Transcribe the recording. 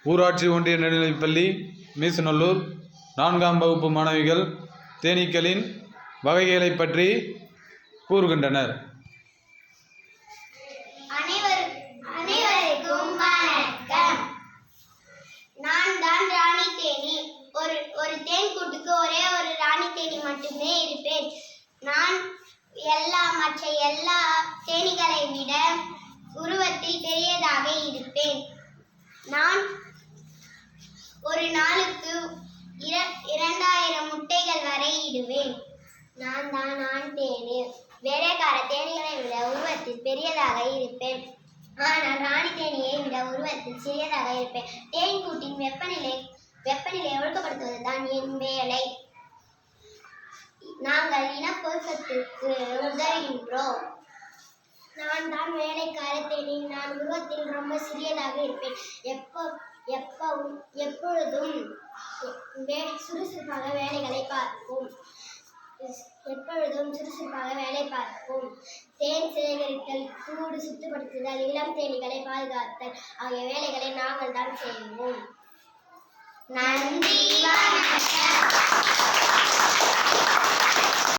ஊராட்சி ஒன்றிய நடுநிலைப்பள்ளி மீசநல்லூர் 4ஆம் வகுப்பு மாணவிகள் தேனீக்களின் வகைகளை பற்றி கூறுகின்றனர். அனைவருக்கும் வணக்கம். நான் தான் ராணி தேனி. ஒரு தேன் கூட்டுக்கு ஒரே ஒரு ராணி தேனி மட்டுமே இருப்பேன். நான் மற்ற எல்லா தேனீகளை விட உருவத்தில் பெரியதாக இருப்பேன். நான் ஒரு நாளுக்கு 2000 முட்டைகள் வரை இடுவேன். நான் தான் ஆண் தேனி. வேலைக்கார தேனீகளை விட உருவத்தில் பெரியதாக இருப்பேன். ஆனால் ராணி தேனியை விட உருவத்தில் சிறியதாக இருப்பேன். தேன் கூட்டின் வெப்பநிலை ஒழுக்கப்படுத்துவதுதான் என் வேலை. நாங்கள் இனப்பெருக்கத்திற்கு உதவுகின்றோம். நான் தான் வேலைக்கார தேனி. நான் உருவத்தில் ரொம்ப சிறியதாக இருப்பேன். எப்பொழுதும் சுறுசுறுப்பாக வேலை பார்ப்போம். தேன் சேகரித்தல், கூடு சுத்தப்படுத்துதல், இளம் தேனீகளை பாதுகாத்தல் ஆகிய வேலைகளை நாங்கள் தான் செய்வோம். நன்றி, வணக்கம்.